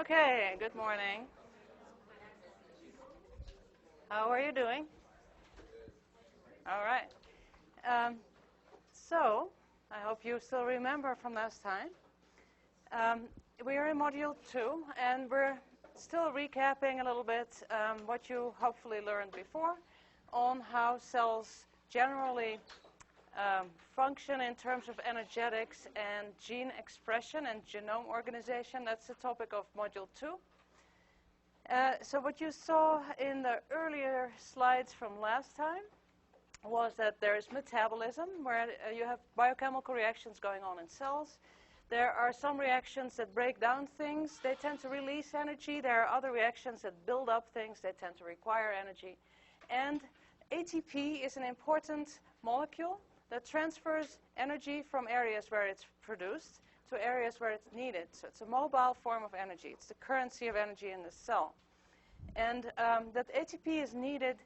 Okay, good morning. How are you doing? All right. Um, so, I hope you still remember from last time. Um, we are in Module 2, and we're still recapping a little bit what you hopefully learned before on how cells generally function in terms of energetics and gene expression and genome organization. That's the topic of Module 2. So what you saw in the earlier slides from last time was that there is metabolism, where you have biochemical reactions going on in cells. There are some reactions that break down things. They tend to release energy. There are other reactions that build up things. They tend to require energy. And ATP is an important molecule that transfers energy from areas where it's produced to areas where it's needed. So it's a mobile form of energy. It's the currency of energy in the cell. And that ATP is needed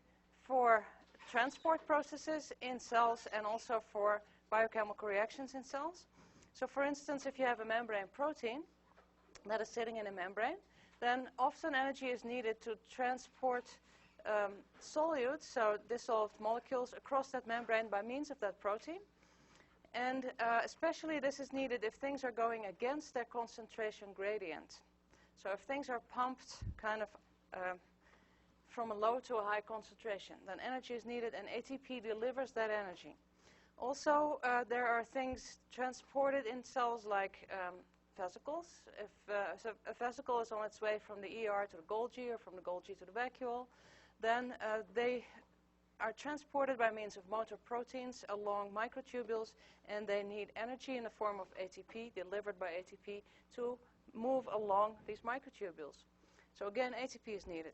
for transport processes in cells and also for biochemical reactions in cells. So for instance, if you have a membrane protein that is sitting in a membrane, then often energy is needed to transport solutes, so dissolved molecules, across that membrane by means of that protein. And especially this is needed if things are going against their concentration gradient. So if things are pumped kind of from a low to a high concentration, then energy is needed, and ATP delivers that energy. Also, there are things transported in cells like vesicles. So a vesicle is on its way from the ER to the Golgi, or from the Golgi to the vacuole, then they are transported by means of motor proteins along microtubules, and they need energy in the form of ATP, delivered by ATP, to move along these microtubules. So again, ATP is needed.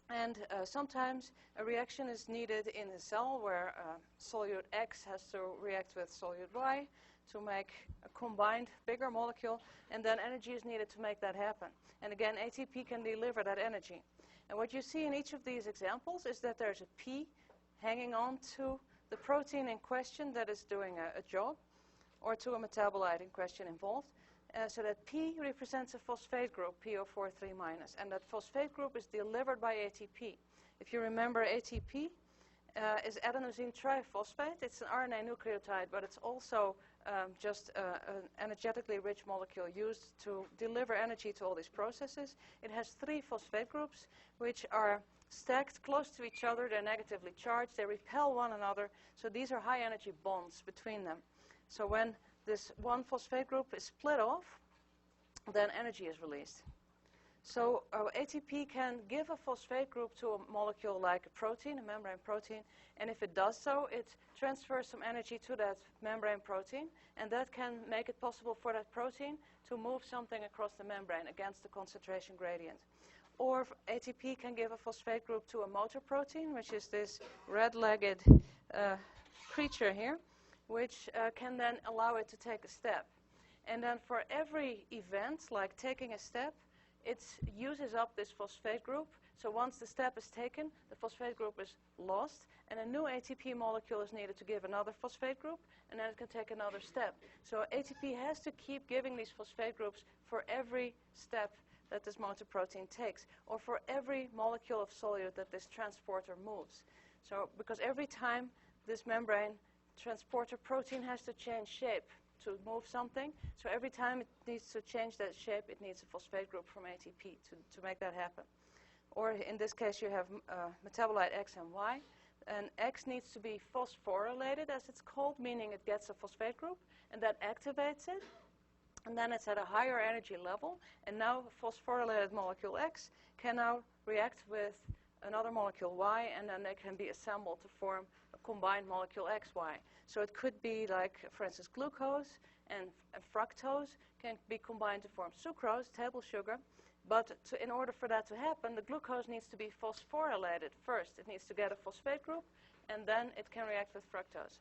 And sometimes a reaction is needed in a cell where solute X has to react with solute Y to make a combined bigger molecule, and then energy is needed to make that happen. And again, ATP can deliver that energy. And what you see in each of these examples is that there's a P hanging on to the protein in question that is doing a job, or to a metabolite in question involved. So that P represents a phosphate group, PO43-, and that phosphate group is delivered by ATP. If you remember, ATP is adenosine triphosphate. It's an RNA nucleotide, but it's also just an energetically rich molecule used to deliver energy to all these processes. It has 3 phosphate groups, which are stacked close to each other. They're negatively charged. They repel one another. So these are high energy bonds between them. So when this one phosphate group is split off, then energy is released. So ATP can give a phosphate group to a molecule like a protein, a membrane protein, and if it does so, it transfers some energy to that membrane protein, and that can make it possible for that protein to move something across the membrane against the concentration gradient. Or ATP can give a phosphate group to a motor protein, which is this red-legged creature here, which can then allow it to take a step. And then for every event, like taking a step, it uses up this phosphate group. So once the step is taken, the phosphate group is lost, and a new ATP molecule is needed to give another phosphate group, and then it can take another step. So ATP has to keep giving these phosphate groups for every step that this motor protein takes, or for every molecule of solute that this transporter moves. So because every time this membrane transporter protein has to change shape to move something, so every time it needs to change that shape, it needs a phosphate group from ATP to make that happen. Or in this case, you have metabolite X and Y, and X needs to be phosphorylated, as it's called, meaning it gets a phosphate group, and that activates it, and then it's at a higher energy level, and now phosphorylated molecule X can now react with another molecule Y, and then they can be assembled to form a combined molecule XY. So it could be like, for instance, glucose and fructose can be combined to form sucrose, table sugar. But in order for that to happen, the glucose needs to be phosphorylated first. It needs to get a phosphate group, and then it can react with fructose.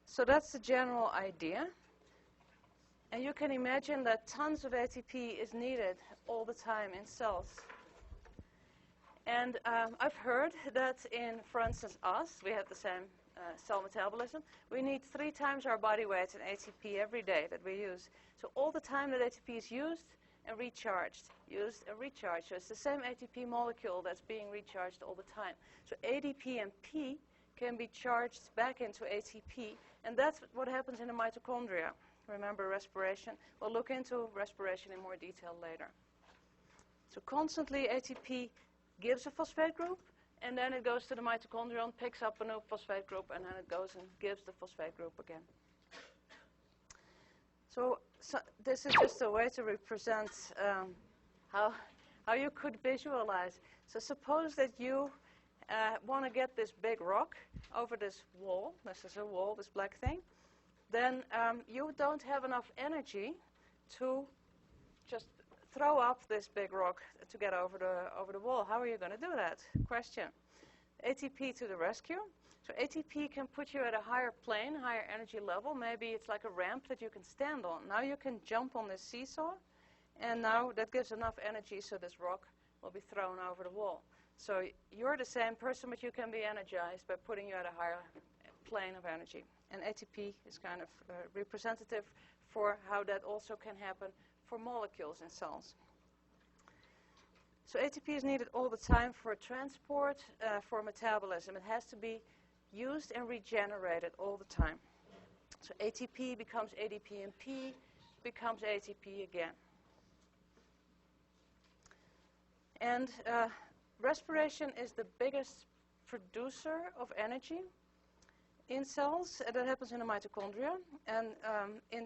So that's the general idea. And you can imagine that tons of ATP is needed all the time in cells. And I've heard that in, for instance, us, we have the same cell metabolism, we need 3 times our body weight in ATP every day that we use. So all the time that ATP is used and recharged, used and recharged. So it's the same ATP molecule that's being recharged all the time. So ADP and P can be charged back into ATP, and that's what happens in the mitochondria. Remember respiration? We'll look into respiration in more detail later. So constantly ATP gives a phosphate group, and then it goes to the mitochondrion, picks up a new phosphate group, and then it goes and gives the phosphate group again. So this is just a way to represent how you could visualize. So suppose that you want to get this big rock over this wall. This is a wall, this black thing. Then you don't have enough energy to just throw up this big rock to get over the wall. How are you going to do that? Question. ATP to the rescue. So ATP can put you at a higher plane, higher energy level. Maybe it's like a ramp that you can stand on. Now you can jump on this seesaw, and now that gives enough energy so this rock will be thrown over the wall. So you're the same person, but you can be energized by putting you at a higher plane of energy. And ATP is kind of representative for how that also can happen for molecules in cells. So ATP is needed all the time for transport, for metabolism. It has to be used and regenerated all the time. So ATP becomes ADP and P becomes ATP again. And respiration is the biggest producer of energy in cells. That happens in the mitochondria. And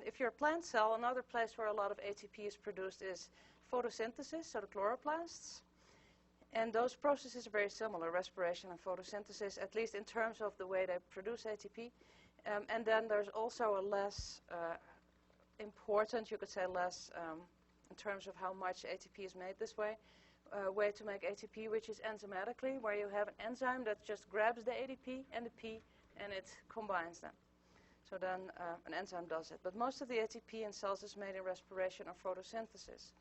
if you're a plant cell, another place where a lot of ATP is produced is photosynthesis, so the chloroplasts. And those processes are very similar, respiration and photosynthesis, at least in terms of the way they produce ATP. And then there's also a less important, you could say less in terms of how much ATP is made this way to make ATP, which is enzymatically, where you have an enzyme that just grabs the ADP and the P and it combines them. So then an enzyme does it. But most of the ATP in cells is made in respiration or photosynthesis.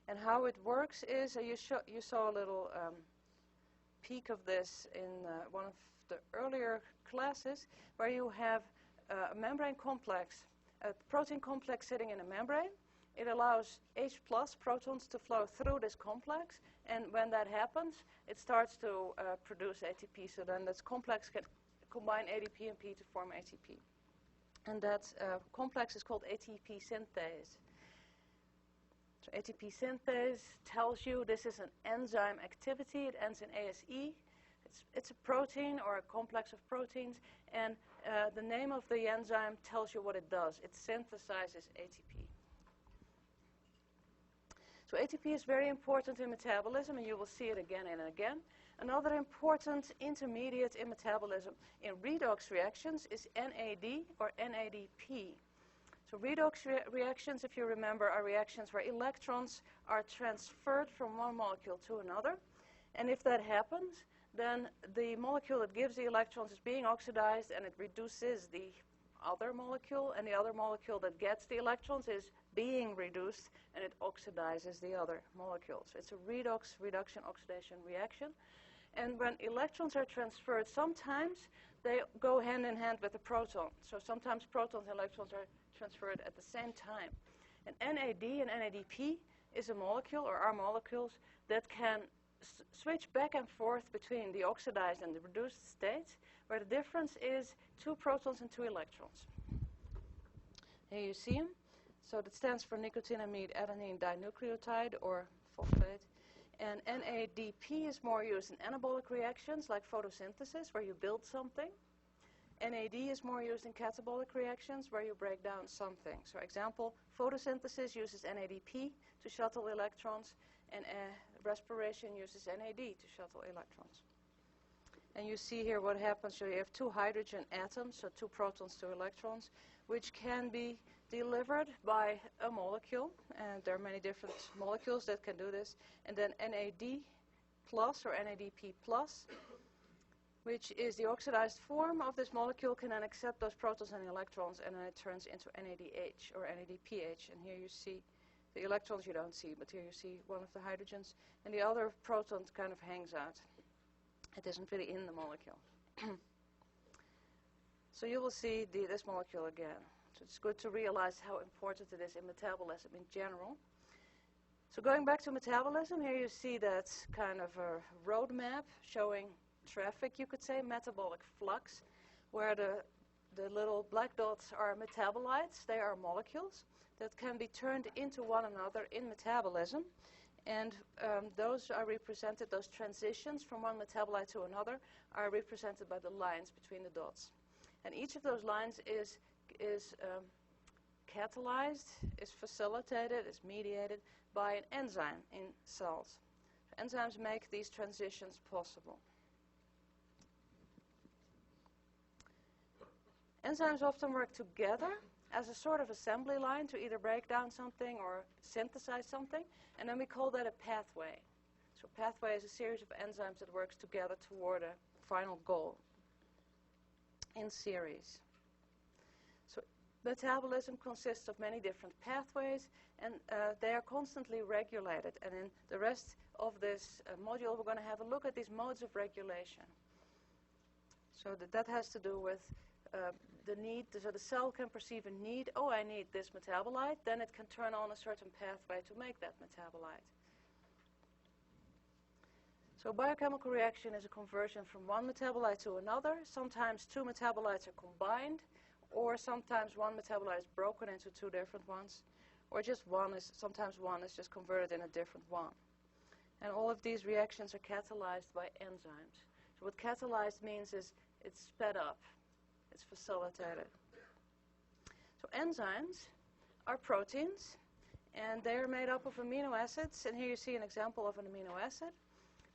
And how it works is, you saw a little peek of this in one of the earlier classes, where you have a membrane complex, a protein complex sitting in a membrane. It allows H+ protons to flow through this complex, and when that happens, it starts to produce ATP. So then this complex can combine ADP and P to form ATP. And that complex is called ATP synthase. So ATP synthase tells you this is an enzyme activity. It ends in ASE. It's a protein or a complex of proteins, and the name of the enzyme tells you what it does. It synthesizes ATP. So ATP is very important in metabolism, and you will see it again and again. Another important intermediate in metabolism in redox reactions is NAD or NADP. So redox reactions, if you remember, are reactions where electrons are transferred from one molecule to another. And if that happens, then the molecule that gives the electrons is being oxidized, and it reduces the other molecule, and the other molecule that gets the electrons is being reduced, and it oxidizes the other molecule. So it's a redox, reduction, oxidation reaction. And when electrons are transferred, sometimes they go hand in hand with the proton. So sometimes protons and electrons are transferred at the same time. And NAD and NADP is a molecule, or are molecules, that can switch back and forth between the oxidized and the reduced states, where the difference is 2 protons and 2 electrons. Here you see them. So that stands for nicotinamide adenine dinucleotide, or phosphate. And NADP is more used in anabolic reactions like photosynthesis, where you build something. NAD is more used in catabolic reactions, where you break down something. So example, photosynthesis uses NADP to shuttle electrons, and respiration uses NAD to shuttle electrons. And you see here what happens. So you have 2 hydrogen atoms, so 2 protons, 2 electrons, which can be delivered by a molecule. And there are many different molecules that can do this. And then NAD plus or NADP plus, which is the oxidized form of this molecule, can then accept those protons and electrons, and then it turns into NADH or NADPH. And here you see the electrons you don't see, but here you see one of the hydrogens, and the other proton kind of hangs out. It isn't really in the molecule. So you will see this molecule again. So it's good to realize how important it is in metabolism in general. So going back to metabolism, here you see that kind of a roadmap showing traffic, you could say, metabolic flux, where the little black dots are metabolites. They are molecules that can be turned into one another in metabolism. And those are represented, those transitions from one metabolite to another are represented by the lines between the dots. And each of those lines is catalyzed, is facilitated, is mediated by an enzyme in cells. So enzymes make these transitions possible. Enzymes often work together as a sort of assembly line to either break down something or synthesize something, and then we call that a pathway. So a pathway is a series of enzymes that works together toward a final goal in series. So metabolism consists of many different pathways, and they are constantly regulated. And in the rest of this module, we're going to have a look at these modes of regulation. So that has to do with the need. So the cell can perceive a need. Oh, I need this metabolite. Then it can turn on a certain pathway to make that metabolite. So biochemical reaction is a conversion from one metabolite to another. Sometimes two metabolites are combined, or sometimes one metabolite is broken into two different ones, or just sometimes one is just converted in a different one. And all of these reactions are catalyzed by enzymes. So what catalyzed means is it's sped up. It's facilitated. So enzymes are proteins, and they are made up of amino acids. And here you see an example of an amino acid.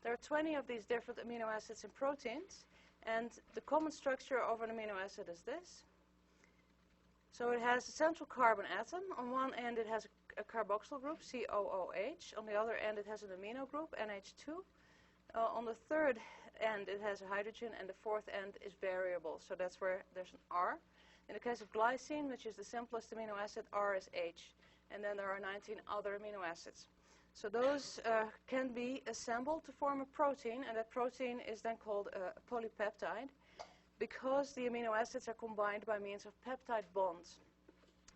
There are 20 of these different amino acids in proteins, and the common structure of an amino acid is this. So it has a central carbon atom. On one end it has a carboxyl group, COOH. On the other end it has an amino group, NH2. On the third end it has a hydrogen, and the fourth end is variable. So that's where there's an R. In the case of glycine, which is the simplest amino acid, R is H. And then there are 19 other amino acids. So those can be assembled to form a protein, and that protein is then called a polypeptide, because the amino acids are combined by means of peptide bonds,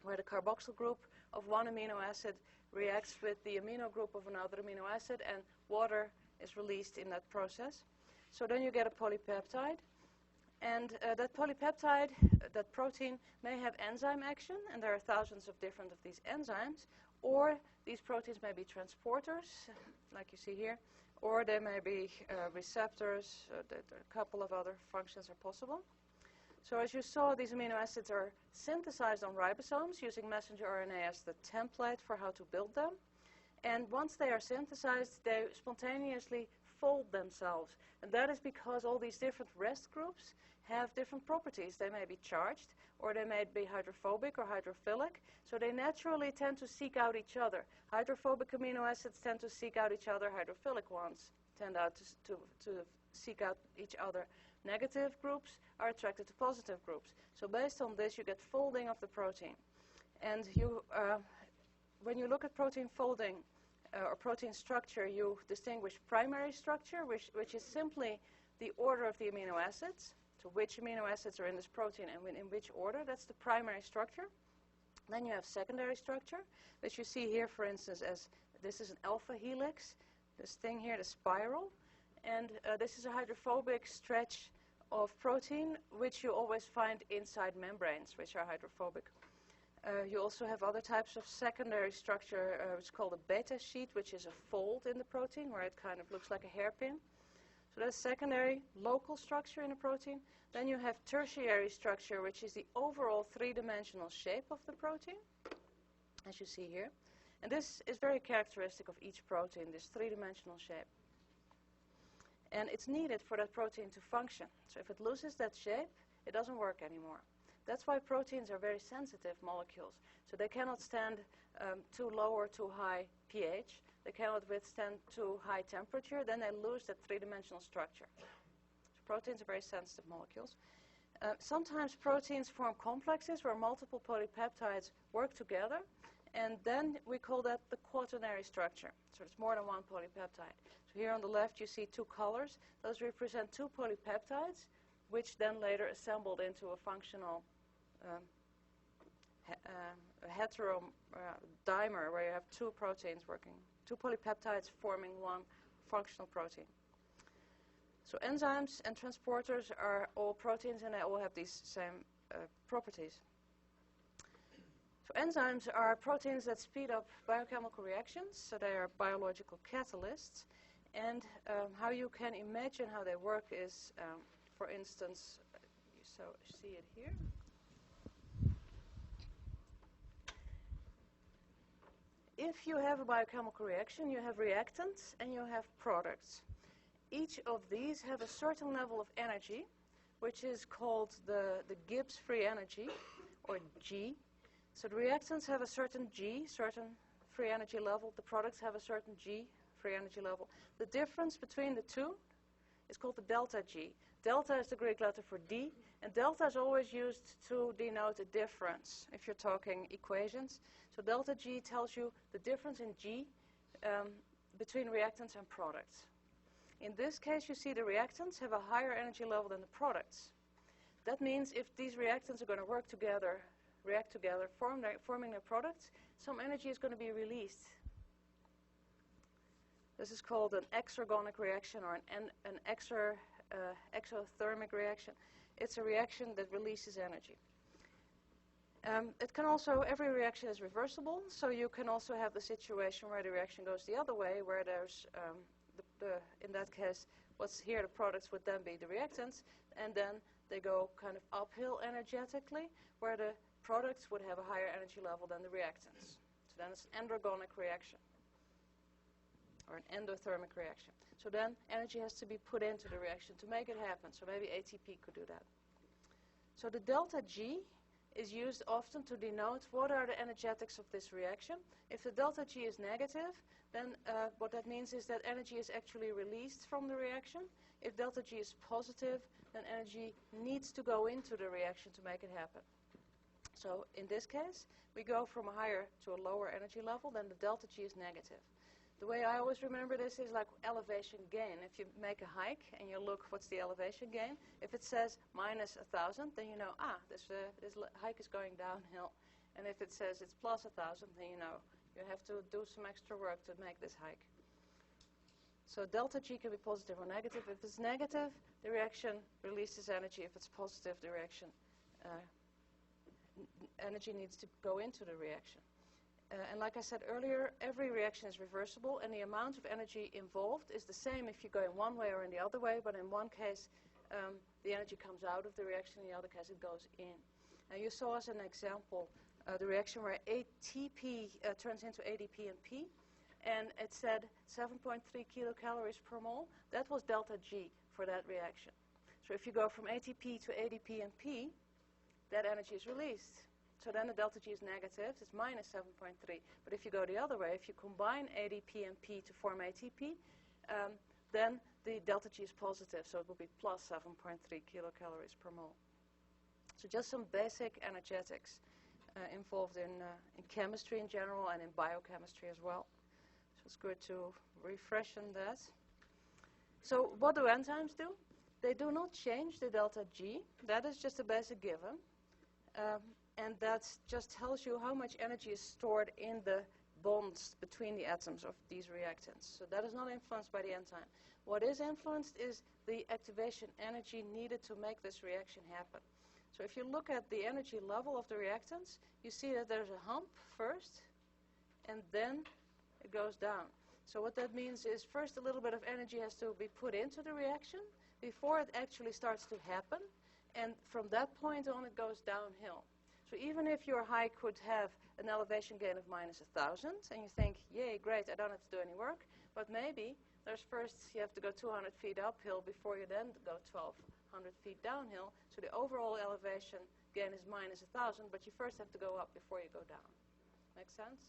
where the carboxyl group of one amino acid reacts with the amino group of another amino acid, and water is released in that process. So then you get a polypeptide, and that polypeptide, that protein, may have enzyme action, and there are thousands of different of these enzymes, or these proteins may be transporters, like you see here, or they may be receptors. A couple of other functions are possible. So as you saw, these amino acids are synthesized on ribosomes using messenger RNA as the template for how to build them. And once they are synthesized, they spontaneously fold themselves. And that is because all these different rest groups have different properties. They may be charged, or they may be hydrophobic or hydrophilic. So they naturally tend to seek out each other. Hydrophobic amino acids tend to seek out each other. Hydrophilic ones tend to seek out each other. Negative groups are attracted to positive groups. So based on this, you get folding of the protein. And when you look at protein folding or protein structure, you distinguish primary structure, which is simply the order of the amino acids. So which amino acids are in this protein and in which order. That's the primary structure. Then you have secondary structure, which you see here, for instance, as this is an alpha helix, this thing here, the spiral. And this is a hydrophobic stretch of protein, which you always find inside membranes, which are hydrophobic. You also have other types of secondary structure, which is called a beta sheet, which is a fold in the protein, where it kind of looks like a hairpin. So that's secondary local structure in a protein. Then you have tertiary structure, which is the overall three-dimensional shape of the protein, as you see here. And this is very characteristic of each protein, this three-dimensional shape. And it's needed for that protein to function. So if it loses that shape, it doesn't work anymore. That's why proteins are very sensitive molecules. So they cannot stand too low or too high pH. They cannot withstand too high temperature. Then they lose that three-dimensional structure. So proteins are very sensitive molecules. Sometimes proteins form complexes where multiple polypeptides work together. And then we call that the quaternary structure. So it's more than one polypeptide. So here on the left you see two colors. Those represent two polypeptides which then later assembled into a functional a heterodimer where you have two proteins working, two polypeptides forming one functional protein. So enzymes and transporters are all proteins, and they all have these same properties. So enzymes are proteins that speed up biochemical reactions, so they are biological catalysts. And how you can imagine how they work is, for instance, so you see it here. If you have a biochemical reaction, you have reactants and you have products. Each of these have a certain level of energy, which is called the Gibbs free energy, or G. So the reactants have a certain G, certain free energy level. The products have a certain G, free energy level. The difference between the two is called the delta G. Delta is the Greek letter for D, and delta is always used to denote a difference if you're talking equations. So delta G tells you the difference in G between reactants and products. In this case, you see the reactants have a higher energy level than the products. That means if these reactants are going to work together, react together, forming their products, some energy is going to be released. This is called an exergonic reaction or an exothermic reaction. It's a reaction that releases energy. It can also, every reaction is reversible, so you can also have the situation where the reaction goes the other way, where there's, in that case, what's here, the products would then be the reactants, and then they go kind of uphill energetically, where the products would have a higher energy level than the reactants. So then it's an androgonic reaction, or an endothermic reaction. So then energy has to be put into the reaction to make it happen. So maybe ATP could do that. So the delta G is used often to denote what are the energetics of this reaction. If the delta G is negative, then what that means is that energy is actually released from the reaction. If delta G is positive, then energy needs to go into the reaction to make it happen. So in this case, we go from a higher to a lower energy level, then the delta G is negative. The way I always remember this is like elevation gain. If you make a hike and you look, what's the elevation gain? If it says minus 1,000, then you know, this hike is going downhill. And if it says it's plus 1,000, then you know you have to do some extra work to make this hike. So delta G can be positive or negative. If it's negative, the reaction releases energy. If it's positive, the reaction energy needs to go into the reaction. And like I said earlier, every reaction is reversible, and the amount of energy involved is the same if you go in one way or in the other way, but in one case, the energy comes out of the reaction, in the other case, it goes in. Now, you saw as an example the reaction where ATP turns into ADP and P, and it said 7.3 kilocalories per mole. That was delta G for that reaction. So if you go from ATP to ADP and P, that energy is released. So then the delta G is negative, it's minus 7.3. But if you go the other way, if you combine ADP and P to form ATP, then the delta G is positive, so it will be plus 7.3 kilocalories per mole. So just some basic energetics involved in chemistry in general and in biochemistry as well. So it's good to refresh on that. So what do enzymes do? They do not change the delta G. That is just a basic given. And that just tells you how much energy is stored in the bonds between the atoms of these reactants. So that is not influenced by the enzyme. What is influenced is the activation energy needed to make this reaction happen. So if you look at the energy level of the reactants, you see that there's a hump first, and then it goes down. So what that means is first a little bit of energy has to be put into the reaction before it actually starts to happen, and from that point on it goes downhill. So even if your hike could have an elevation gain of minus 1,000, and you think, yay, great, I don't have to do any work, but maybe there's first you have to go 200 feet uphill before you then go 1,200 feet downhill. So the overall elevation gain is minus 1,000, but you first have to go up before you go down. Make sense?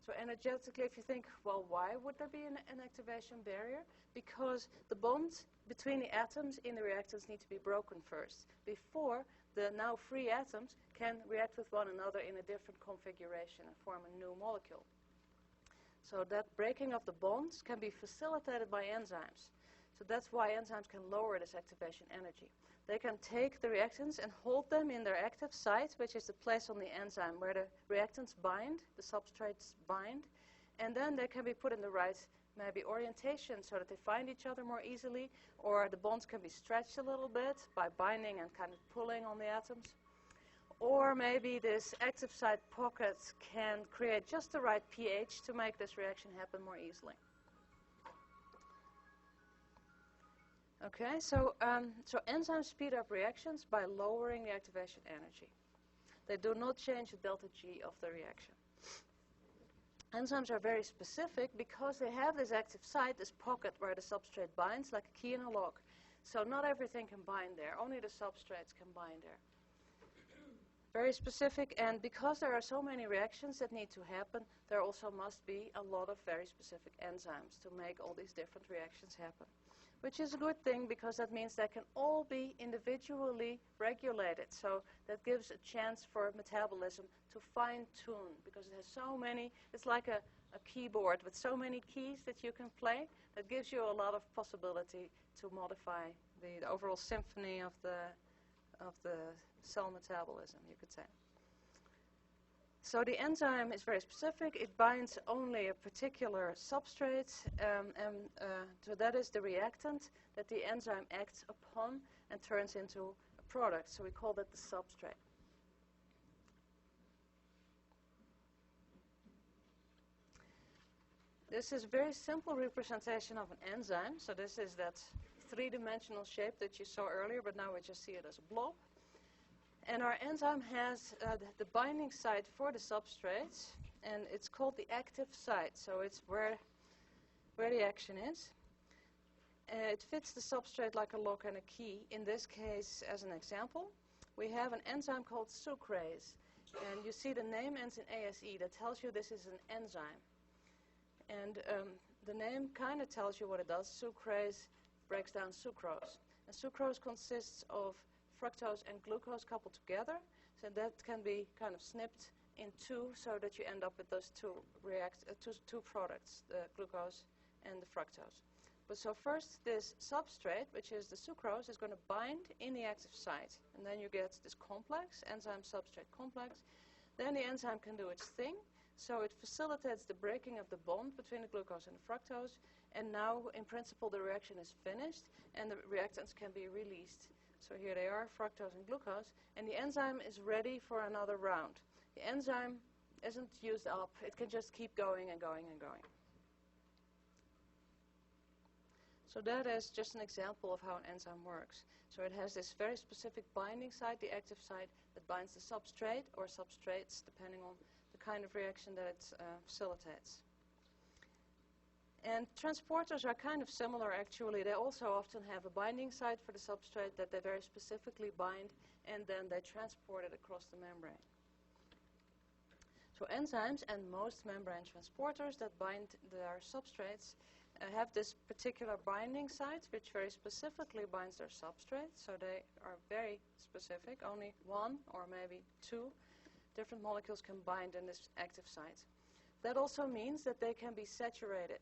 So energetically, if you think, well, why would there be an activation barrier? Because the bonds between the atoms in the reactants need to be broken first before the now free atoms can react with one another in a different configuration and form a new molecule. So that breaking of the bonds can be facilitated by enzymes. So that's why enzymes can lower this activation energy. They can take the reactants and hold them in their active site, which is the place on the enzyme where the reactants bind, the substrates bind, and then they can be put in the right maybe orientation so that they find each other more easily, or the bonds can be stretched a little bit by binding and kind of pulling on the atoms. Or maybe this active site pocket can create just the right pH to make this reaction happen more easily. Okay, so enzymes speed up reactions by lowering the activation energy. They do not change the delta G of the reaction. Enzymes are very specific because they have this active site, this pocket where the substrate binds, like a key in a lock. So not everything can bind there, only the substrates can bind there. Very specific, and because there are so many reactions that need to happen, there also must be a lot of very specific enzymes to make all these different reactions happen. Which is a good thing because that means they can all be individually regulated. So that gives a chance for metabolism to fine-tune because it has so many, it's like a keyboard with so many keys that you can play. That gives you a lot of possibility to modify the overall symphony of the cell metabolism, you could say. So the enzyme is very specific. It binds only a particular substrate, so that is the reactant that the enzyme acts upon and turns into a product. So we call that the substrate. This is a very simple representation of an enzyme. So this is that three-dimensional shape that you saw earlier, but now we just see it as a blob. And our enzyme has the binding site for the substrate, and it's called the active site. So it's where the action is. It fits the substrate like a lock and a key. In this case, as an example, we have an enzyme called sucrase. And you see the name ends in ASE. That tells you this is an enzyme. And the name kind of tells you what it does. Sucrase breaks down sucrose. And sucrose consists of fructose and glucose coupled together, so that can be kind of snipped in two so that you end up with those two products, the glucose and the fructose. But so first this substrate, which is the sucrose, is going to bind in the active site, and then you get this complex, enzyme-substrate complex. Then the enzyme can do its thing, so it facilitates the breaking of the bond between the glucose and the fructose, and now in principle the reaction is finished and the reactants can be released. So here they are, fructose and glucose, and the enzyme is ready for another round. The enzyme isn't used up. It can just keep going and going and going. So that is just an example of how an enzyme works. So it has this very specific binding site, the active site, that binds the substrate or substrates, depending on the kind of reaction that it facilitates. And transporters are kind of similar, actually. They also often have a binding site for the substrate that they very specifically bind, and then they transport it across the membrane. So enzymes and most membrane transporters that bind their substrates have this particular binding site, which very specifically binds their substrate. So they are very specific. Only one or maybe two different molecules can bind in this active site. That also means that they can be saturated.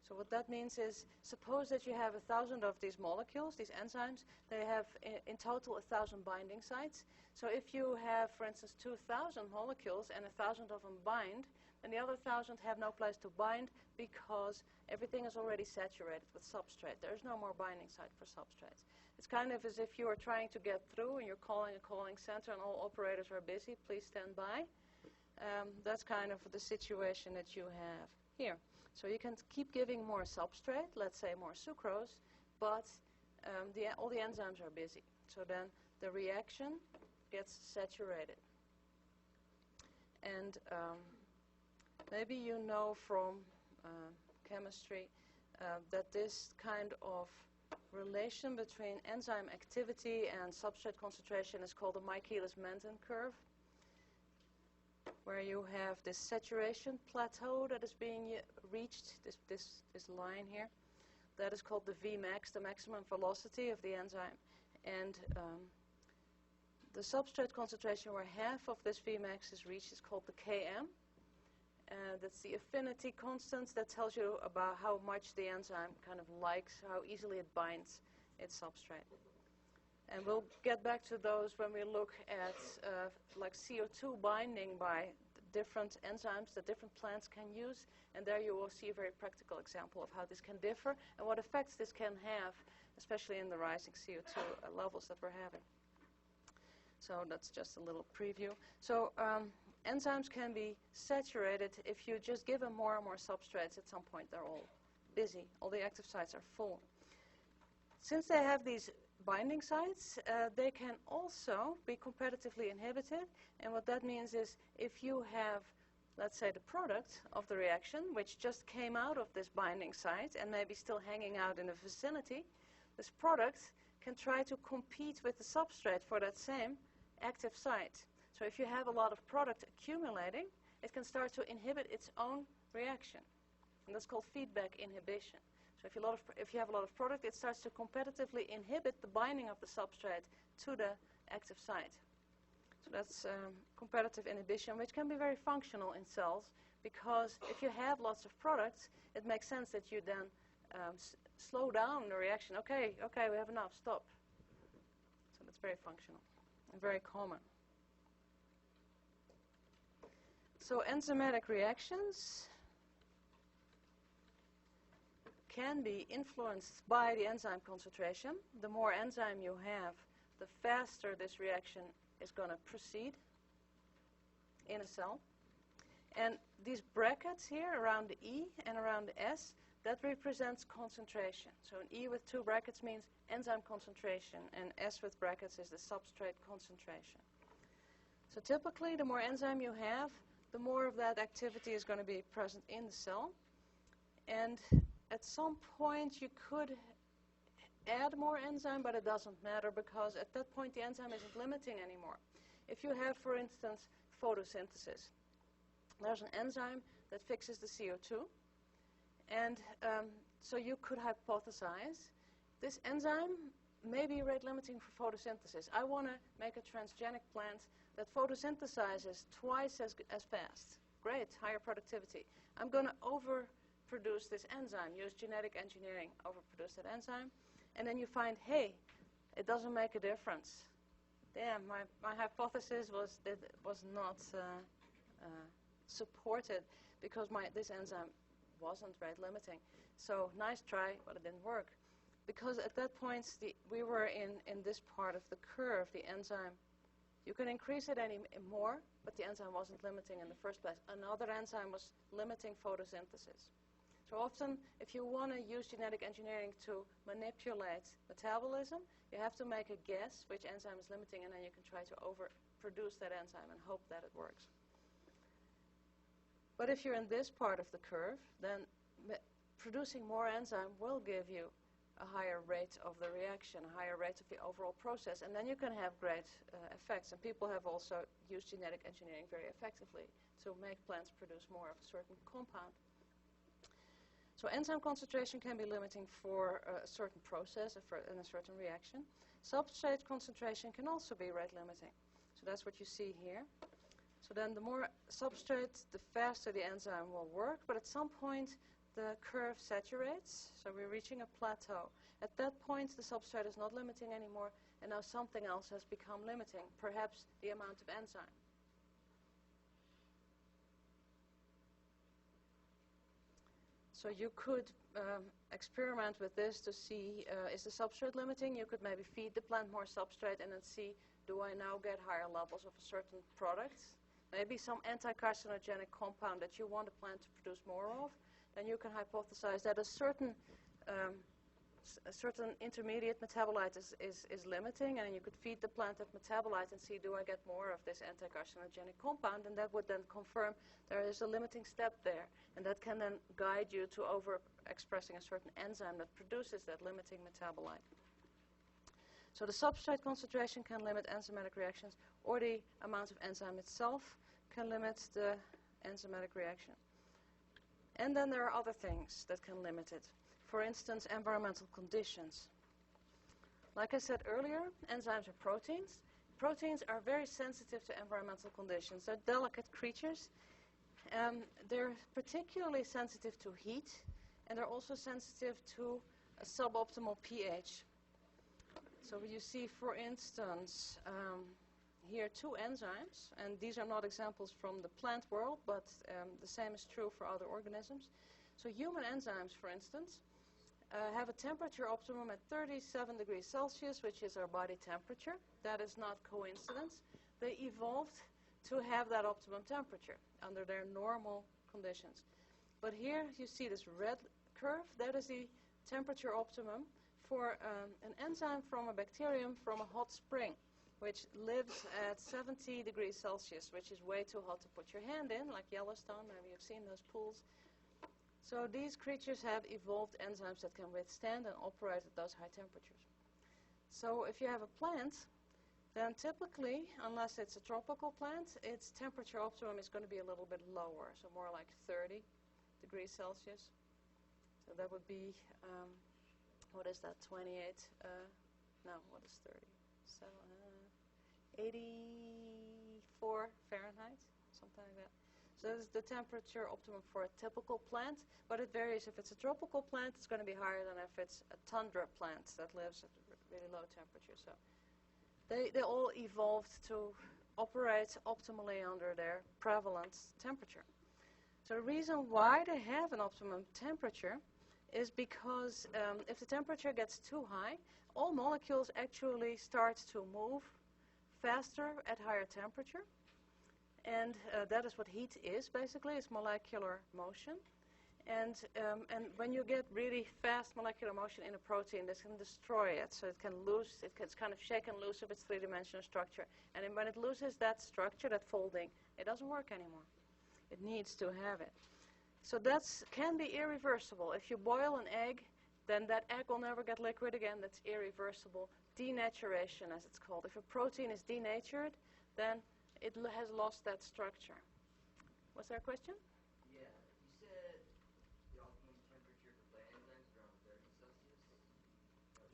So what that means is, suppose that you have 1,000 of these molecules, these enzymes, they have in total 1,000 binding sites. So if you have, for instance, 2,000 molecules and 1,000 of them bind, then the other 1,000 have no place to bind because everything is already saturated with substrate. There is no more binding site for substrates. It's kind of as if you are trying to get through and you're calling a calling center and all operators are busy, please stand by. That's kind of the situation that you have here. So you can keep giving more substrate, let's say more sucrose, but all the enzymes are busy. So then the reaction gets saturated. And maybe you know from chemistry that this kind of relation between enzyme activity and substrate concentration is called the Michaelis-Menten curve, where you have this saturation plateau that is being reached, this line here. That is called the Vmax, the maximum velocity of the enzyme. And the substrate concentration where half of this Vmax is reached is called the Km. That's the affinity constant that tells you about how much the enzyme kind of likes, how easily it binds its substrate. And we'll get back to those when we look at like CO2 binding by different enzymes that different plants can use. And there you will see a very practical example of how this can differ and what effects this can have, especially in the rising CO2 levels that we're having. So that's just a little preview. So enzymes can be saturated if you just give them more and more substrates. At some point they're all busy. All the active sites are full. Since they have these binding sites, they can also be competitively inhibited. And what that means is if you have, let's say, the product of the reaction, which just came out of this binding site and maybe still hanging out in the vicinity, this product can try to compete with the substrate for that same active site. So if you have a lot of product accumulating, it can start to inhibit its own reaction. And that's called feedback inhibition. So if you have a lot of product, it starts to competitively inhibit the binding of the substrate to the active site. So that's competitive inhibition, which can be very functional in cells, because if you have lots of products, it makes sense that you then slow down the reaction. Okay, we have enough, stop. So that's very functional and very common. So enzymatic reactions can be influenced by the enzyme concentration. The more enzyme you have, the faster this reaction is going to proceed in a cell. And these brackets here around the E and around the S, that represents concentration. So an E with two brackets means enzyme concentration, and S with brackets is the substrate concentration. So typically, the more enzyme you have, the more of that activity is going to be present in the cell. And at some point, you could add more enzyme, but it doesn't matter, because at that point, the enzyme isn't limiting anymore. If you have, for instance, photosynthesis, there's an enzyme that fixes the CO2. And so you could hypothesize this enzyme may be rate limiting for photosynthesis. I want to make a transgenic plant that photosynthesizes twice as fast. Great, higher productivity. I'm going to overproduce this enzyme, use genetic engineering, overproduce that enzyme. And then you find, hey, it doesn't make a difference. Damn, my hypothesis was not supported because this enzyme wasn't rate limiting. So nice try, but it didn't work. Because at that point, we were in this part of the curve, the enzyme. You can increase it any more, but the enzyme wasn't limiting in the first place. Another enzyme was limiting photosynthesis. So often, if you want to use genetic engineering to manipulate metabolism, you have to make a guess which enzyme is limiting, and then you can try to overproduce that enzyme and hope that it works. But if you're in this part of the curve, then producing more enzyme will give you a higher rate of the reaction, a higher rate of the overall process, and then you can have great effects. And people have also used genetic engineering very effectively to make plants produce more of a certain compound. So enzyme concentration can be limiting for a certain process and a certain reaction. Substrate concentration can also be rate limiting. So that's what you see here. So then the more substrate, the faster the enzyme will work, but at some point the curve saturates, so we're reaching a plateau. At that point, the substrate is not limiting anymore, and now something else has become limiting, perhaps the amount of enzyme. So you could experiment with this to see, is the substrate limiting? You could maybe feed the plant more substrate and then see, do I now get higher levels of a certain product? Maybe some anti-carcinogenic compound that you want the plant to produce more of. Then you can hypothesize that a certain intermediate metabolite is limiting, and you could feed the plant that metabolite and see, do I get more of this anti-carcinogenic compound? And that would then confirm there is a limiting step there, and that can then guide you to overexpressing a certain enzyme that produces that limiting metabolite. So the substrate concentration can limit enzymatic reactions, or the amount of enzyme itself can limit the enzymatic reaction. And then there are other things that can limit it. For instance, environmental conditions. Like I said earlier, enzymes are proteins. Proteins are very sensitive to environmental conditions. They're delicate creatures. They're particularly sensitive to heat, and they're also sensitive to a suboptimal pH. So you see, for instance, here 2 enzymes, and these are not examples from the plant world, but the same is true for other organisms. So human enzymes, for instance, have a temperature optimum at 37 degrees Celsius, which is our body temperature. That is not coincidence. They evolved to have that optimum temperature under their normal conditions. But here you see this red curve. That is the temperature optimum for an enzyme from a bacterium from a hot spring, which lives at 70 degrees Celsius, which is way too hot to put your hand in, like Yellowstone. Maybe you've seen those pools. So these creatures have evolved enzymes that can withstand and operate at those high temperatures. So if you have a plant, then typically, unless it's a tropical plant, its temperature optimum is going to be a little bit lower, so more like 30 degrees Celsius. So that would be, what is that, 28, no, what is 30? So, 84 Fahrenheit, something like that. So this is the temperature optimum for a typical plant, but it varies. If it's a tropical plant, it's going to be higher than if it's a tundra plant that lives at really low temperature. So they all evolved to operate optimally under their prevalent temperature. So the reason why they have an optimum temperature is because if the temperature gets too high, all molecules actually start to move faster at higher temperature. And that is what heat is, basically. It's molecular motion. And when you get really fast molecular motion in a protein, this can destroy it. So it can lose, it's kind of shaken loose of its three-dimensional structure. And then when it loses that structure, that folding, it doesn't work anymore. It needs to have it. So that can be irreversible. If you boil an egg, then that egg will never get liquid again. That's irreversible. Denaturation, as it's called. If a protein is denatured, then it has lost that structure. Was there a question? Yeah. You said the optimum temperature for plant enzymes is around 30 Celsius?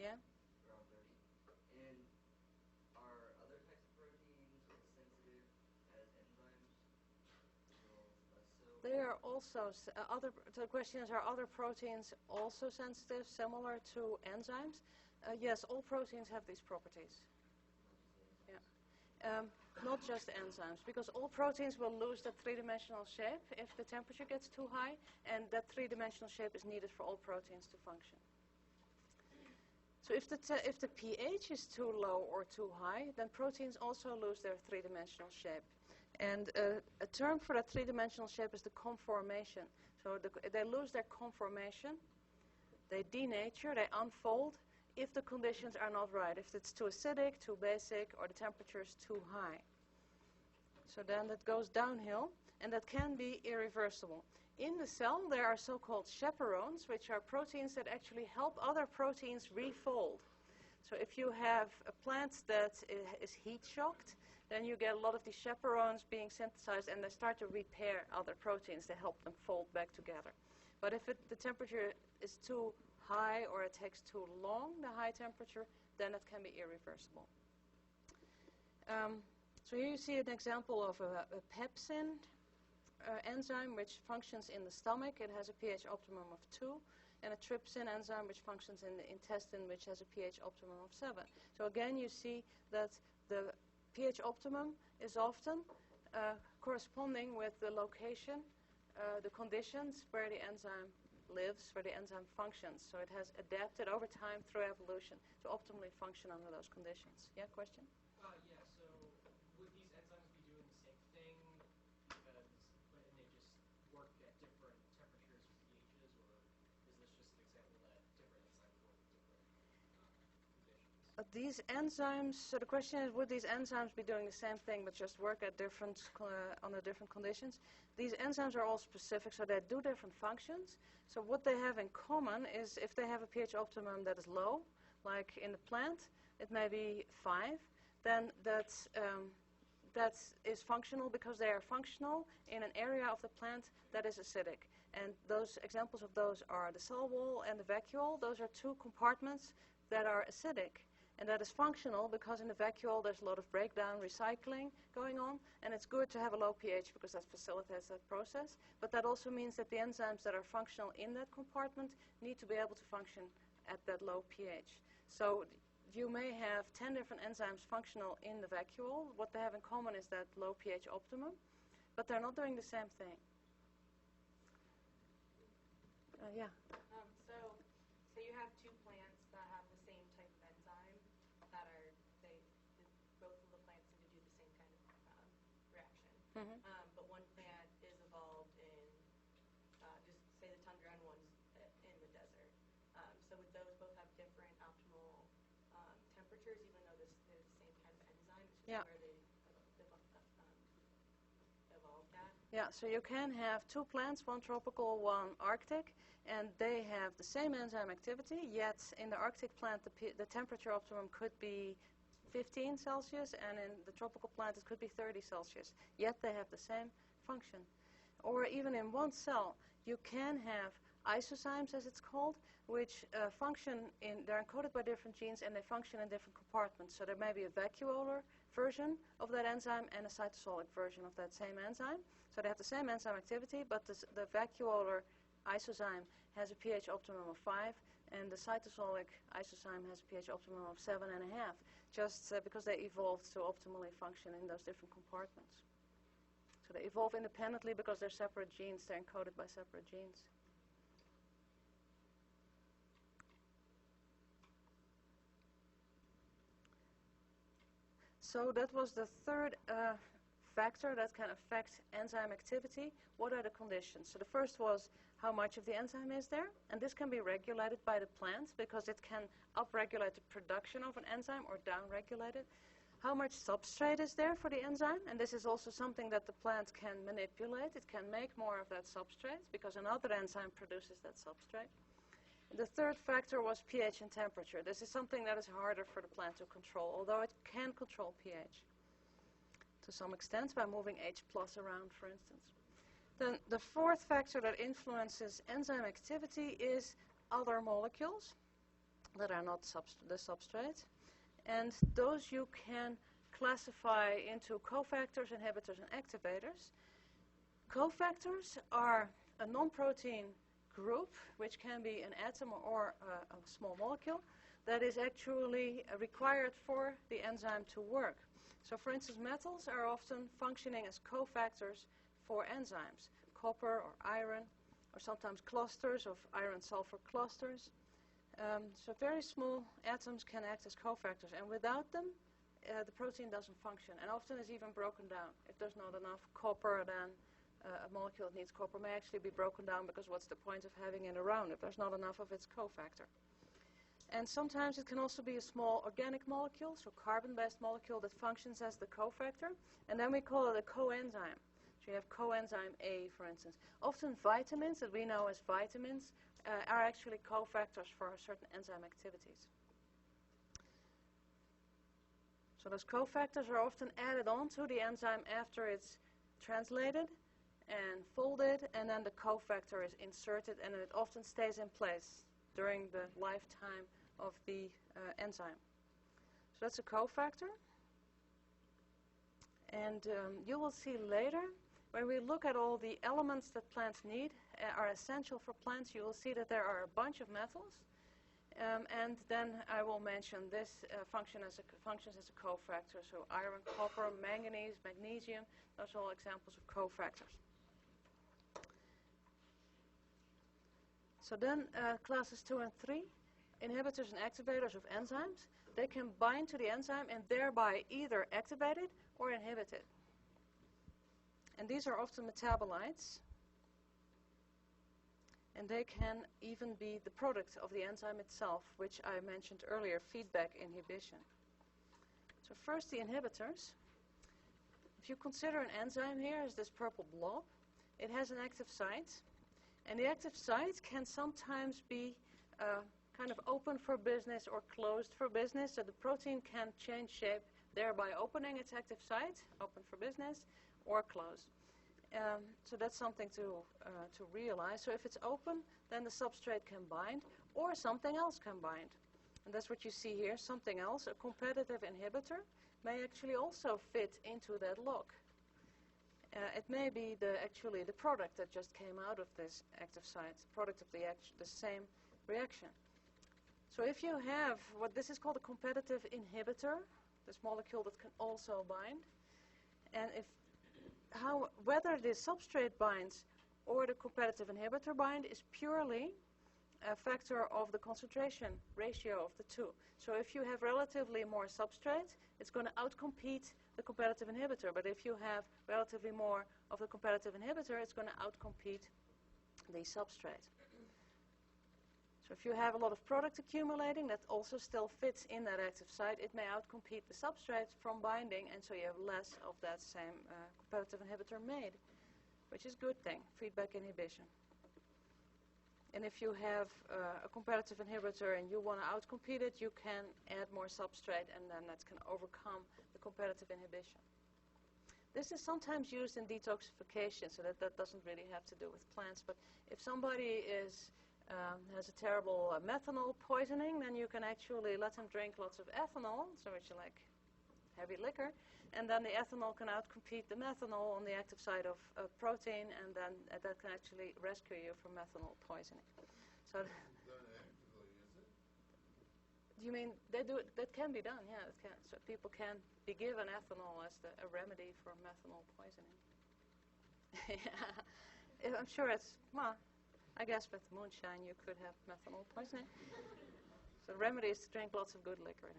Yeah. Around 30. And are other types of proteins as sensitive as enzymes? Or less so? They are also, the question is, are other proteins also sensitive, similar to enzymes? Yes, all proteins have these properties. Yeah. Not just enzymes, because all proteins will lose that three-dimensional shape if the temperature gets too high, and that three-dimensional shape is needed for all proteins to function. So if the pH is too low or too high, then proteins also lose their three-dimensional shape. And a term for that three-dimensional shape is the conformation. So they lose their conformation, they denature, they unfold, if the conditions are not right, if it's too acidic, too basic, or the temperature is too high. So then that goes downhill, and that can be irreversible. In the cell, there are so-called chaperones, which are proteins that actually help other proteins refold. So if you have a plant that is heat-shocked, then you get a lot of these chaperones being synthesized, and they start to repair other proteins to help them fold back together. But if the temperature is too high or it takes too long, the high temperature, then it can be irreversible. So here you see an example of a pepsin enzyme which functions in the stomach. It has a pH optimum of 2. And a trypsin enzyme which functions in the intestine, which has a pH optimum of 7. So again, you see that the pH optimum is often corresponding with the location, the conditions where the enzyme lives, where the enzyme functions. So it has adapted over time through evolution to optimally function under those conditions. Yeah, question? Yeah, so would these enzymes be doing the same thing, and they just work at different temperatures or pHs, or is this just an example that different enzymes work at different conditions? These enzymes, so the question is, would these enzymes be doing the same thing but just work at under different conditions? These enzymes are all specific, so they do different functions. So what they have in common is if they have a pH optimum that is low, like in the plant, it may be 5, then that is functional because they are functional in an area of the plant that is acidic. And those examples of those are the cell wall and the vacuole. Those are 2 compartments that are acidic. And that is functional because in the vacuole there's a lot of breakdown, recycling going on, and it's good to have a low pH because that facilitates that process. But that also means that the enzymes that are functional in that compartment need to be able to function at that low pH. So you may have 10 different enzymes functional in the vacuole. What they have in common is that low pH optimum, but they're not doing the same thing. Yeah. So you have two plants that have the same type of enzyme that are, both of the plants seem to do the same kind of reaction. Mm-hmm. But one plant is evolved in, just say the tundra and one's in the desert. So would those both have different optimal temperatures, even though they're the same kind of enzyme? It's just Yeah. where they evolved at? Yeah, so you can have two plants, one tropical, one Arctic, and they have the same enzyme activity, yet in the Arctic plant the temperature optimum could be 15 Celsius, and in the tropical plant it could be 30 Celsius, yet they have the same function. Or even in one cell, you can have isozymes, as it's called, which they're encoded by different genes and they function in different compartments. So there may be a vacuolar version of that enzyme and a cytosolic version of that same enzyme. So they have the same enzyme activity, but the vacuolar isozyme has a pH optimum of 5, and the cytosolic isozyme has a pH optimum of 7.5, just because they evolved to optimally function in those different compartments. So they evolve independently because they're separate genes, they're encoded by separate genes. So that was the third factor that can affect enzyme activity. What are the conditions? So the first was how much of the enzyme is there, and this can be regulated by the plant because it can upregulate the production of an enzyme or downregulate it. How much substrate is there for the enzyme, and this is also something that the plant can manipulate. It can make more of that substrate because another enzyme produces that substrate. The third factor was pH and temperature. This is something that is harder for the plant to control, although it can control pH to some extent by moving H+ around, for instance. Then the fourth factor that influences enzyme activity is other molecules that are not the substrate. And those you can classify into cofactors, inhibitors, and activators. Cofactors are a non-protein group, which can be an atom or a small molecule, that is actually required for the enzyme to work. So for instance, metals are often functioning as cofactors for enzymes, copper or iron, or sometimes clusters of iron-sulfur clusters. So very small atoms can act as cofactors, and without them, the protein doesn't function, and often is even broken down. If there's not enough copper, then a molecule that needs copper may actually be broken down, because what's the point of having it around if there's not enough of its cofactor? And sometimes it can also be a small organic molecule, so carbon-based molecule that functions as the cofactor, and then we call it a coenzyme. So you have coenzyme A, for instance. Often vitamins that we know as vitamins are actually cofactors for certain enzyme activities. So those cofactors are often added on to the enzyme after it's translated and folded, and then the cofactor is inserted, and it often stays in place during the lifetime of the enzyme. So that's a cofactor. And you will see later, when we look at all the elements that plants need, are essential for plants, you will see that there are a bunch of metals. And then I will mention this functions as a cofactor. So iron, copper, manganese, magnesium, those are all examples of cofactors. So then classes 2 and 3, inhibitors and activators of enzymes, they can bind to the enzyme and thereby either activate it or inhibit it. And these are often metabolites, and they can even be the product of the enzyme itself, which I mentioned earlier, feedback inhibition. So first, the inhibitors. If you consider an enzyme here as this purple blob, it has an active site, and the active site can sometimes be kind of open for business or closed for business, so the protein can change shape, thereby opening its active site, open for business, or closed. So that's something to realize. So if it's open, then the substrate can bind, or something else can bind. and that's what you see here, something else, a competitive inhibitor, may actually also fit into that lock. It may be actually the product that just came out of this active site, product of the same reaction. So if you have what this is called a competitive inhibitor, this molecule that can also bind, and whether the substrate binds or the competitive inhibitor bind is purely a factor of the concentration ratio of the two. So if you have relatively more substrate, it's going to outcompete the competitive inhibitor. But if you have relatively more of the competitive inhibitor, it's going to outcompete the substrate. So if you have a lot of product accumulating that also still fits in that active site, it may outcompete the substrate from binding, and so you have less of that same competitive inhibitor made, which is a good thing, feedback inhibition. And if you have a competitive inhibitor and you want to outcompete it, you can add more substrate, and then that can overcome the competitive inhibition. This is sometimes used in detoxification, so that doesn't really have to do with plants. But if somebody has a terrible methanol poisoning, then you can actually let him drink lots of ethanol, so which is like heavy liquor, and then the ethanol can outcompete the methanol on the active site of protein, and then that can actually rescue you from methanol poisoning. So, do you mean they do it? That can be done, yeah. It can. So people can be given ethanol as a remedy for methanol poisoning. Yeah, I'm sure it's I guess with moonshine you could have methanol poisoning. So the remedy is to drink lots of good liquor.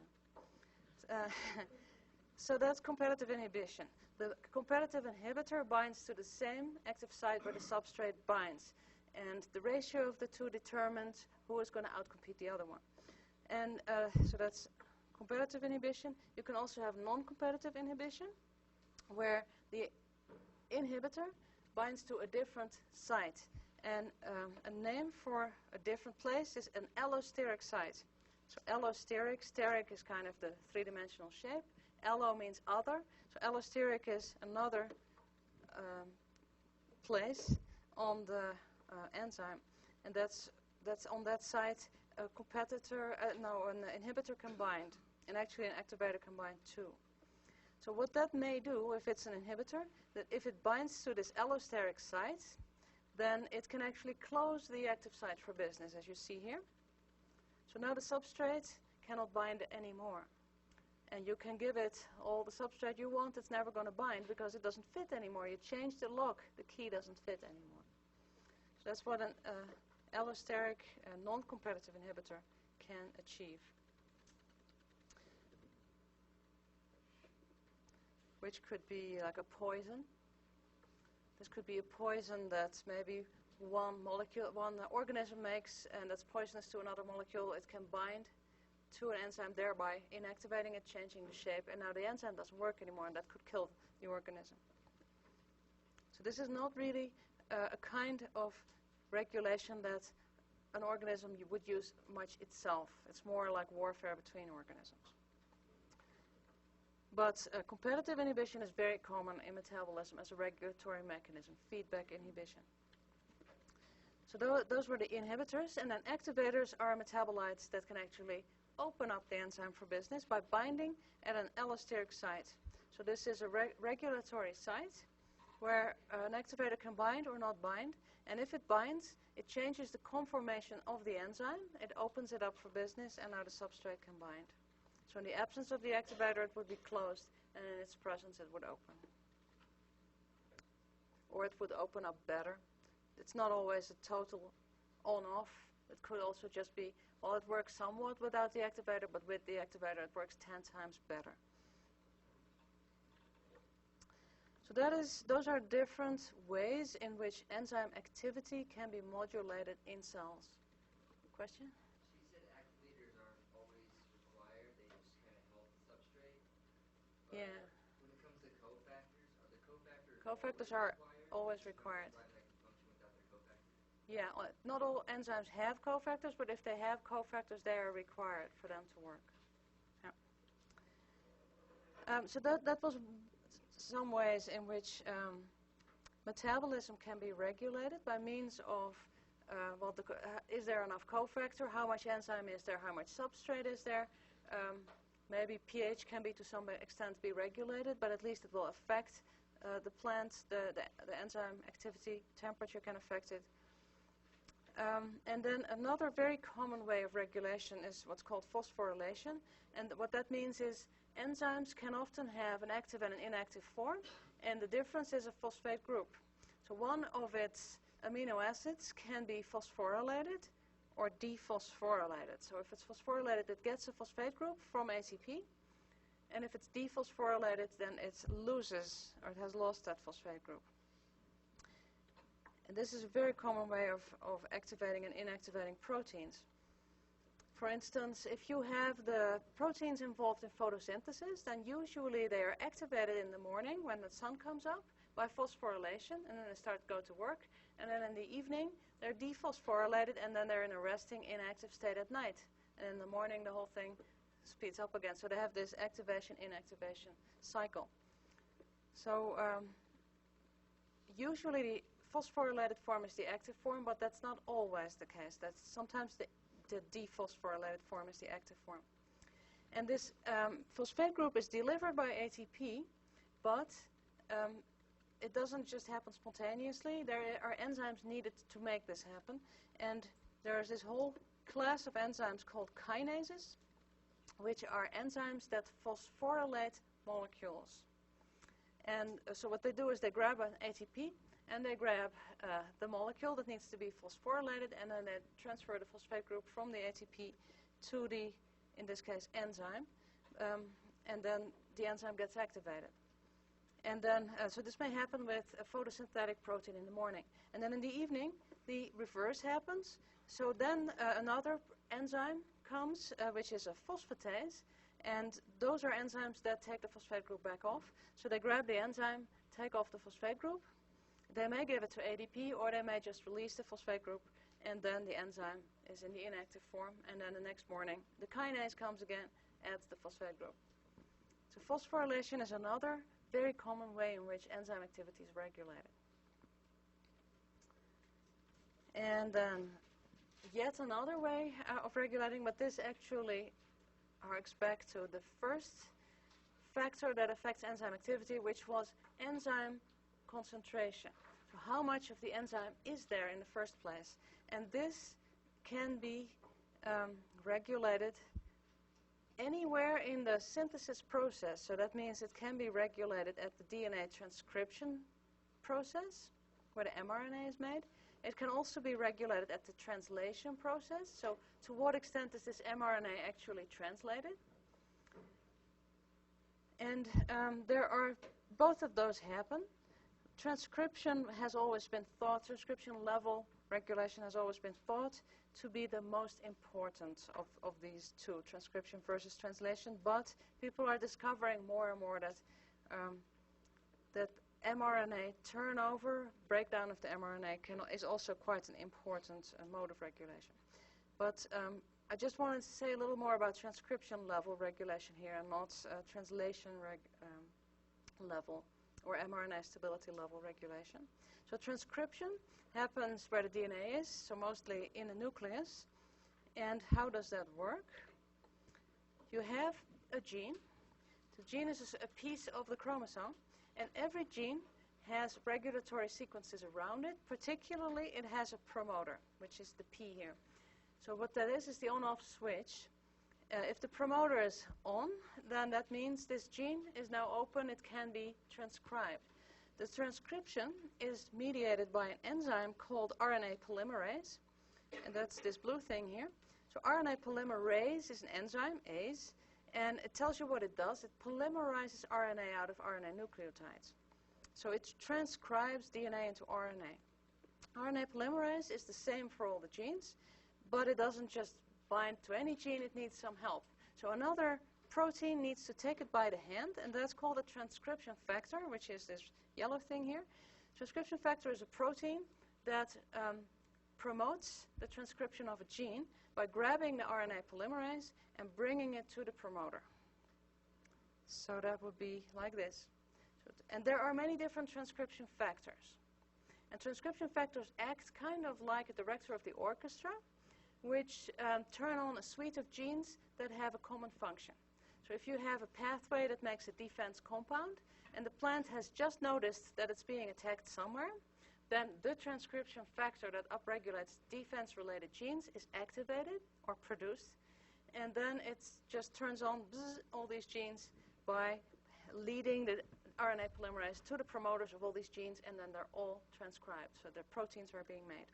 So that's competitive inhibition. The competitive inhibitor binds to the same active site where the substrate binds. And the ratio of the two determines who is going to outcompete the other one. And so that's competitive inhibition. You can also have non-competitive inhibition, where the inhibitor binds to a different site. And a name for a different place is an allosteric site. So allosteric, steric is kind of the three-dimensional shape. Allo means other, so allosteric is another place on the enzyme, and that's on that site a an inhibitor can bind, and actually an activator can bind too. So what that may do, if it's an inhibitor, that if it binds to this allosteric site, then it can actually close the active site for business, as you see here. So now the substrate cannot bind anymore. And you can give it all the substrate you want, it's never going to bind because it doesn't fit anymore. You change the lock, the key doesn't fit anymore. So that's what an allosteric non-competitive inhibitor can achieve. Which could be like a poison. This could be a poison that maybe one organism makes, and that's poisonous to another molecule. It can bind to an enzyme, thereby inactivating it, changing the shape, and now the enzyme doesn't work anymore, and that could kill the organism. So this is not really a kind of regulation that an organism would use much itself. It's more like warfare between organisms. But competitive inhibition is very common in metabolism as a regulatory mechanism, feedback inhibition. So those were the inhibitors, and then activators are metabolites that can actually open up the enzyme for business by binding at an allosteric site. So this is a regulatory site where an activator can bind or not bind, and if it binds, it changes the conformation of the enzyme, it opens it up for business, and now the substrate can bind. So in the absence of the activator, it would be closed, and in its presence, it would open. Or it would open up better. It's not always a total on-off. It could also just be, well, it works somewhat without the activator, but with the activator, it works 10 times better. So those are different ways in which enzyme activity can be modulated in cells. Question? She said activators aren't always required, they just kind of help the substrate. But Yeah. when it comes to cofactors, are the cofactors Cofactors are always required. Enzyme that can function without their cofactors? Yeah, not all enzymes have cofactors, but if they have cofactors, they are required for them to work. Yeah. So that was some ways in which metabolism can be regulated by means of is there enough cofactor? How much enzyme is there? How much substrate is there? Maybe pH can be to some extent be regulated, but at least it will affect the plant. The enzyme activity, temperature can affect it. And then another very common way of regulation is what's called phosphorylation. And what that means is enzymes can often have an active and an inactive form, and the difference is a phosphate group. So one of its amino acids can be phosphorylated or dephosphorylated. So if it's phosphorylated, it gets a phosphate group from ATP, and if it's dephosphorylated, then it loses, or it has lost that phosphate group. And this is a very common way of activating and inactivating proteins. For instance, if you have the proteins involved in photosynthesis, then usually they are activated in the morning when the sun comes up by phosphorylation, and then they start to go to work. And then in the evening, they're dephosphorylated, and then they're in a resting inactive state at night. And in the morning, the whole thing speeds up again. So they have this activation-inactivation cycle. So usually the phosphorylated form is the active form, but that's not always the case. That's sometimes the dephosphorylated form is the active form. And this phosphate group is delivered by ATP, but it doesn't just happen spontaneously. There are enzymes needed to make this happen. And there's this whole class of enzymes called kinases, which are enzymes that phosphorylate molecules. And so what they do is they grab an ATP, and they grab the molecule that needs to be phosphorylated, and then they transfer the phosphate group from the ATP to the, in this case, enzyme, and then the enzyme gets activated. And then, so this may happen with a photosynthetic protein in the morning. And then in the evening, the reverse happens. So then another enzyme comes, which is a phosphatase, and those are enzymes that take the phosphate group back off. So they grab the enzyme, take off the phosphate group. They may give it to ADP, or they may just release the phosphate group, and then the enzyme is in the inactive form, and then the next morning the kinase comes again, adds the phosphate group. So phosphorylation is another very common way in which enzyme activity is regulated. And then yet another way of regulating, but this actually harks back to the first factor that affects enzyme activity, which was enzyme concentration. So how much of the enzyme is there in the first place? And this can be regulated anywhere in the synthesis process. So that means it can be regulated at the DNA transcription process, where the mRNA is made. It can also be regulated at the translation process. So to what extent is this mRNA actually translated? And there are, both of those happen. Transcription has always been thought, transcription level regulation has always been thought to be the most important of these two, transcription versus translation. But people are discovering more and more that that mRNA turnover, breakdown of the mRNA, is also quite an important mode of regulation. But I just wanted to say a little more about transcription level regulation here, and not translation level or mRNA stability level regulation. So transcription happens where the DNA is, so mostly in the nucleus. And how does that work? You have a gene. The gene is a piece of the chromosome, and every gene has regulatory sequences around it. Particularly, it has a promoter, which is the P here. So what that is the on-off switch. If the promoter is on, then that means this gene is now open, it can be transcribed. The transcription is mediated by an enzyme called RNA polymerase, and that's this blue thing here. So RNA polymerase is an enzyme, ASE, and it tells you what it does. It polymerizes RNA out of RNA nucleotides. So it transcribes DNA into RNA. RNA polymerase is the same for all the genes, but it doesn't just bind to any gene, it needs some help. So another protein needs to take it by the hand, and that's called a transcription factor, which is this yellow thing here. Transcription factor is a protein that promotes the transcription of a gene by grabbing the RNA polymerase and bringing it to the promoter. So that would be like this. And there are many different transcription factors. And transcription factors act kind of like a director of the orchestra, which turn on a suite of genes that have a common function. So if you have a pathway that makes a defense compound, and the plant has just noticed that it's being attacked somewhere, then the transcription factor that upregulates defense-related genes is activated or produced, and then it just turns on all these genes by leading the RNA polymerase to the promoters of all these genes, and then they're all transcribed. So the proteins are being made.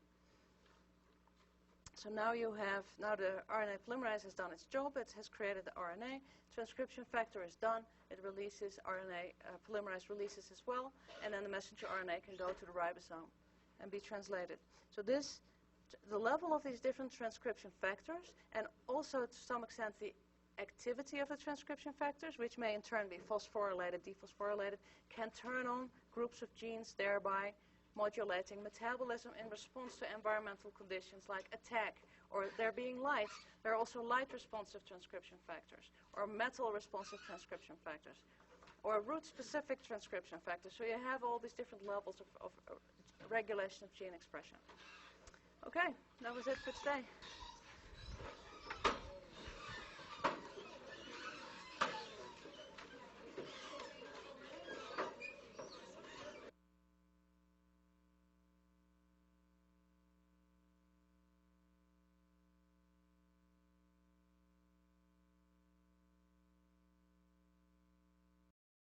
So now the RNA polymerase has done its job. It has created the RNA. Transcription factor is done. It releases RNA, polymerase releases as well, and then the messenger RNA can go to the ribosome and be translated. So the level of these different transcription factors, and also to some extent the activity of the transcription factors, which may in turn be phosphorylated, dephosphorylated, can turn on groups of genes, thereby modulating metabolism in response to environmental conditions like attack, or there being light. There are also light-responsive transcription factors, or metal-responsive transcription factors, or root-specific transcription factors. So you have all these different levels of regulation of gene expression. Okay, that was it for today.